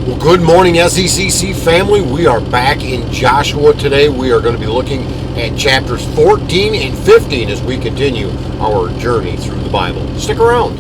Well, good morning, SECC family. We are back in Joshua today. We are going to be looking at chapters 14 and 15 as we continue our journey through the Bible. Stick around.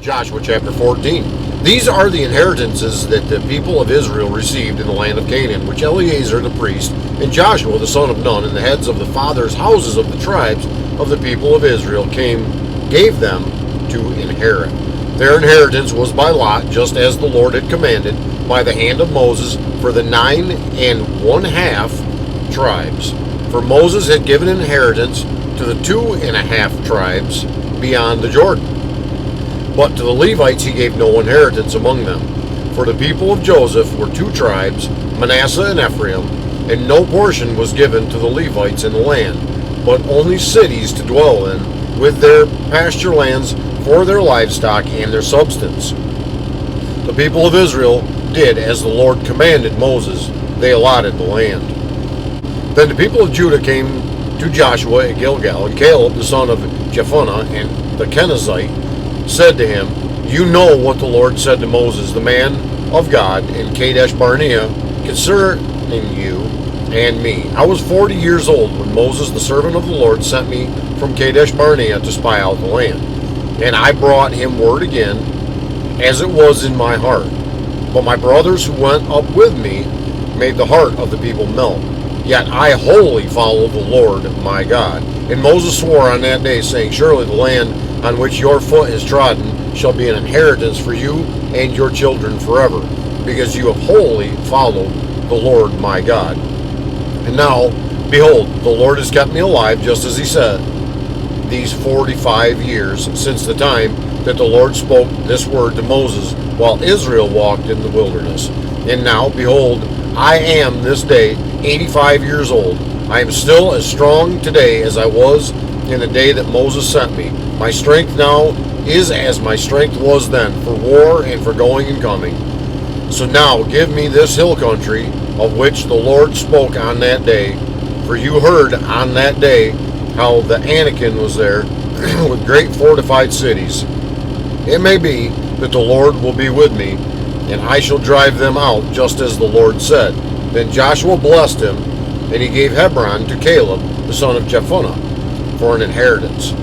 Joshua chapter 14. These are the inheritances that the people of Israel received in the land of Canaan, which Eleazar the priest and Joshua the son of Nun and the heads of the fathers' houses of the tribes of the people of Israel gave them to inherit. Their inheritance was by lot, just as the Lord had commanded, by the hand of Moses, for the 9 1/2 tribes. For Moses had given inheritance to the 2 1/2 tribes beyond the Jordan. But to the Levites he gave no inheritance among them. For the people of Joseph were 2 tribes, Manasseh and Ephraim, and no portion was given to the Levites in the land, but only cities to dwell in, with their pasture lands for their livestock and their substance. The people of Israel did as the Lord commanded Moses. They allotted the land. Then the people of Judah came to Joshua at Gilgal, and Caleb the son of Jephunneh and the Kenizzite said to him, "You know what the Lord said to Moses, the man of God, in Kadesh Barnea, concerning you and me. I was 40 years old when Moses, the servant of the Lord, sent me from Kadesh Barnea to spy out the land. And I brought him word again, as it was in my heart. But my brothers who went up with me made the heart of the people melt. Yet I wholly followed the Lord my God. And Moses swore on that day, saying, Surely the land on which your foot is trodden shall be an inheritance for you and your children forever, because you have wholly followed the Lord my God. And now, behold, the Lord has kept me alive, just as he said, these 45 years since the time that the Lord spoke this word to Moses, while Israel walked in the wilderness. And now, behold, I am this day 85 years old. I am still as strong today as I was in the day that Moses sent me. My strength now is as my strength was then, for war and for going and coming. So now give me this hill country, of which the Lord spoke on that day. For you heard on that day how the Anakim was there, with great fortified cities. It may be that the Lord will be with me, and I shall drive them out, just as the Lord said. Then Joshua blessed him, and he gave Hebron to Caleb, the son of Jephunneh, for an inheritance.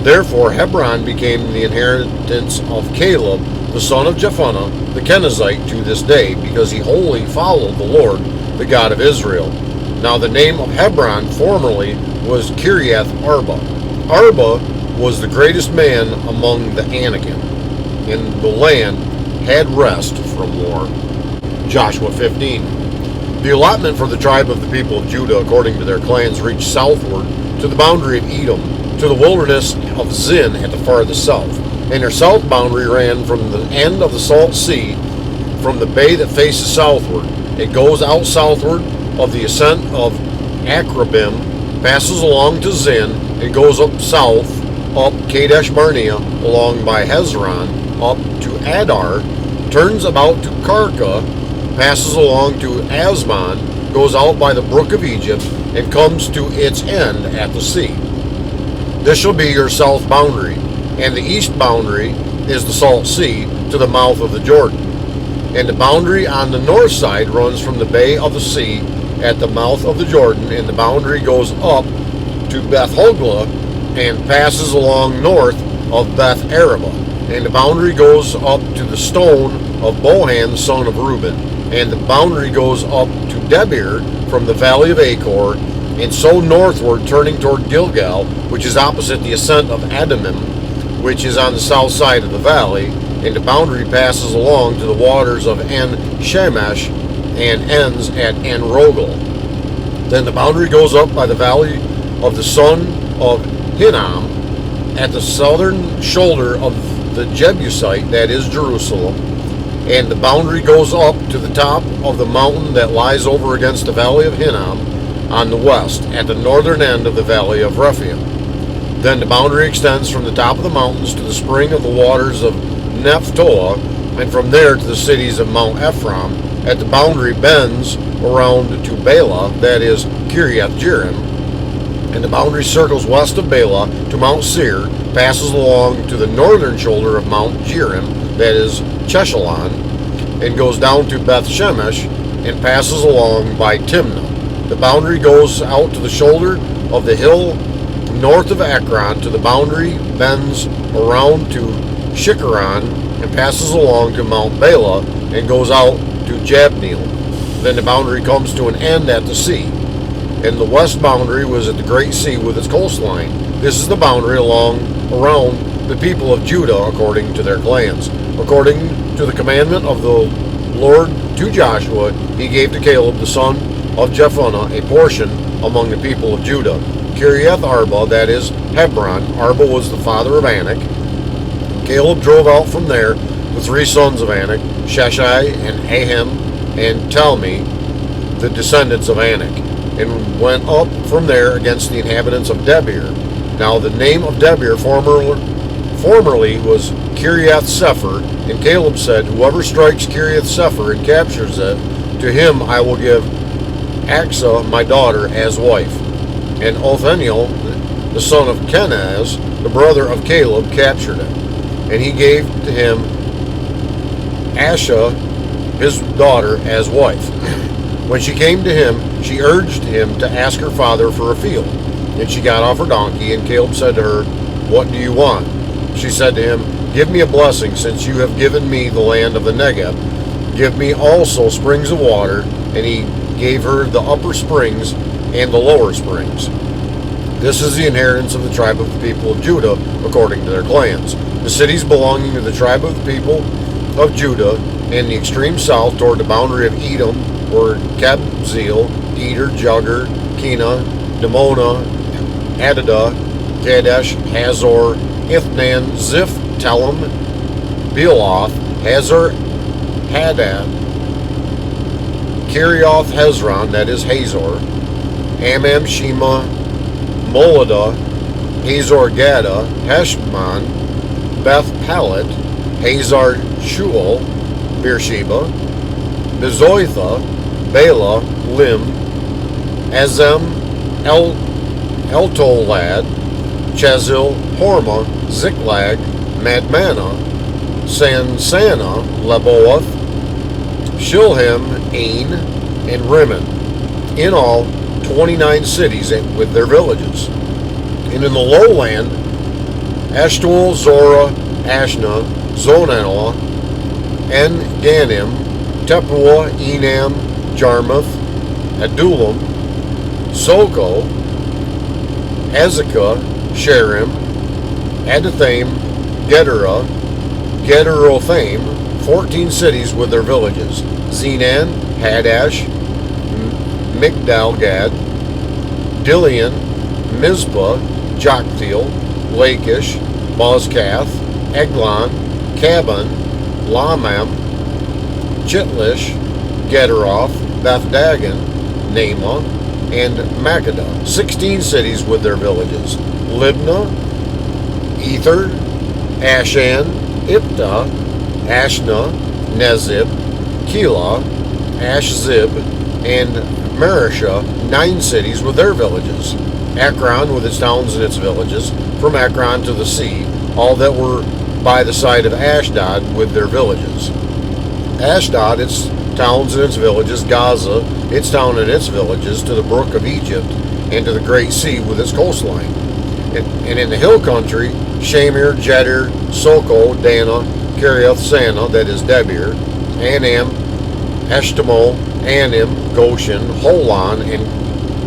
Therefore Hebron became the inheritance of Caleb, the son of Jephunneh, the Kenizzite, to this day, because he wholly followed the Lord, the God of Israel. Now the name of Hebron formerly was Kiriath Arba. Arba was the greatest man among the Anakim, and the land had rest from war. Joshua 15. The allotment for the tribe of the people of Judah according to their clans reached southward to the boundary of Edom, to the wilderness of Zin at the farthest south. And their south boundary ran from the end of the Salt Sea, from the bay that faces southward. It goes out southward of the ascent of Akrabim, passes along to Zin, and goes up south, up Kadesh Barnea, along by Hezron, up to Adar, turns about to Karka, passes along to Asmon, goes out by the brook of Egypt, and comes to its end at the sea. This shall be your south boundary, and the east boundary is the Salt Sea to the mouth of the Jordan. And the boundary on the north side runs from the bay of the sea at the mouth of the Jordan, and the boundary goes up to Beth Hoglah and passes along north of Beth Araba. And the boundary goes up to the stone of Bohan, the son of Reuben. And the boundary goes up to Debir from the valley of Achor, and so northward, turning toward Gilgal, which is opposite the ascent of Adamim, which is on the south side of the valley, and the boundary passes along to the waters of En-Shemesh and ends at En-Rogel. Then the boundary goes up by the valley of the son of Hinnom, at the southern shoulder of the Jebusite, that is Jerusalem, and the boundary goes up to the top of the mountain that lies over against the valley of Hinnom on the west, at the northern end of the valley of Rephaim. Then the boundary extends from the top of the mountains to the spring of the waters of Nephtoah, and from there to the cities of Mount Ephraim, At the boundary bends around to Bela, that is Kiriath Jearim, and the boundary circles west of Bela to Mount Seir, passes along to the northern shoulder of Mount Jearim, that is Cheshalon, and goes down to Beth Shemesh and passes along by Timnah. The boundary goes out to the shoulder of the hill north of Ekron to the boundary, bends around to Shikharon and passes along to Mount Bela and goes out to Jabneel. Then the boundary comes to an end at the sea. And the west boundary was at the Great Sea with its coastline. This is the boundary around the people of Judah according to their clans. According to the commandment of the Lord to Joshua, he gave to Caleb the son of Jephunneh a portion among the people of Judah. Kiriath Arba, that is Hebron. Arba was the father of Anak. Caleb drove out from there the three sons of Anak, Sheshai and Ahem and Talmi, the descendants of Anak, and went up from there against the inhabitants of Debir. Now the name of Debir formerly was Kiriath Sepher, and Caleb said, whoever strikes Kiriath Sepher and captures it, to him I will give Achsah my daughter as wife. And Othniel, the son of Kenaz, the brother of Caleb, captured it. And he gave to him Asha, his daughter, as wife. When she came to him, she urged him to ask her father for a field. And she got off her donkey, and Caleb said to her, what do you want? She said to him, give me a blessing, since you have given me the land of the Negeb. Give me also springs of water. And he gave her the upper springs and the lower springs. This is the inheritance of the tribe of the people of Judah, according to their clans. The cities belonging to the tribe of the people of Judah in the extreme south toward the boundary of Edom were Kabzeel, Eder, Jugger, Kena, Dimona, Adadah, Kadesh, Hazor, Ithnan, Ziph, Telem, Bealoth, Hazar, Hadad, Kirioth Hezron, that is Hazor, Amam, Shema, Moladah, Hazor Gada, Heshman, Beth Palet, Hazar Shual, Beersheba, Bezoitha, Bela, Lim, Azem, Eltolad, Chezil, Hormah, Ziklag, Madmana, Sansana, Leboath, Shilhim, Ain, and Rimmon. In all, 29 cities with their villages. And in the lowland, Eshtaol, Zorah, Ashna, Zonah, En-Ganim, Tepuah, Enam, Jarmuth, Adullam, Soko, Azekah, Sherim, Adathaim, Gederah, Gederothaim, 14 cities with their villages. Zenan, Hadash, Migdal-Gad, Dilian, Mizpah, Joktheel, Lachish, Bozkath, Eglon, Caban, Lamam, Chitlish, Gederoth, Beth-Dagon, Namah, and Makkedah, 16 cities with their villages. Libnah, Ether, Ashan, Iptah, Ashna, Nezib, Keilah, Ashzib, and Marishah, 9 cities with their villages. Ekron with its towns and its villages, from Ekron to the sea, all that were by the side of Ashdod with their villages. Ashdod, its towns and its villages, Gaza, its town and its villages, to the brook of Egypt, and to the great sea with its coastline. And in the hill country, Shamir, Jeter, Soko, Dana, Kiriath Sana, that is Debir, Anam, Eshtemoh, Anim, Goshen, Holon, and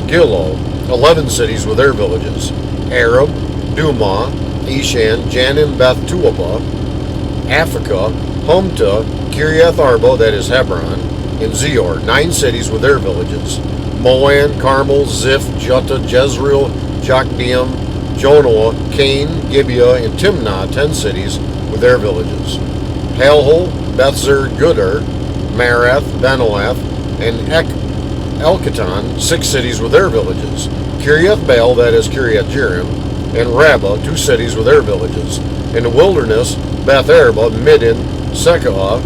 Gilo, 11 cities with their villages. Arab, Dumah, Eshan, Janim, Beth Tuabah, Africa, Humta, Kiriath Arba, that is Hebron, and Zior, 9 cities with their villages. Moan, Carmel, Ziph, Jutta, Jezreel, Jokdeam, Jonoah, Cain, Gibeah, and Timnah, 10 cities with their villages. Halhul, Bethzer, Gudar, Marath, Benoath, and Elkatan, 6 cities with their villages. Kiriath Baal, that is Kiriath Jearim, and Rabbah, 2 cities with their villages. In the wilderness, Beth Araba, Middin, Sekah,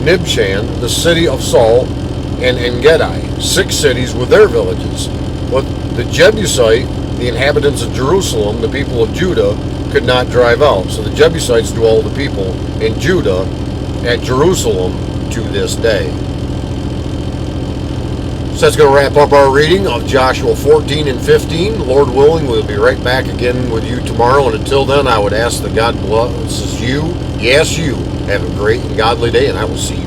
Nibshan, the city of Saul, and Engedi, 6 cities with their villages. But the Jebusite, the inhabitants of Jerusalem, the people of Judah, could not drive out. So the Jebusites dwell the people in Judah at Jerusalem to this day. So that's going to wrap up our reading of Joshua 14 and 15. Lord willing, we'll be right back again with you tomorrow. And until then, I would ask that God blesses you. Yes, you. Have a great and godly day, and I will see you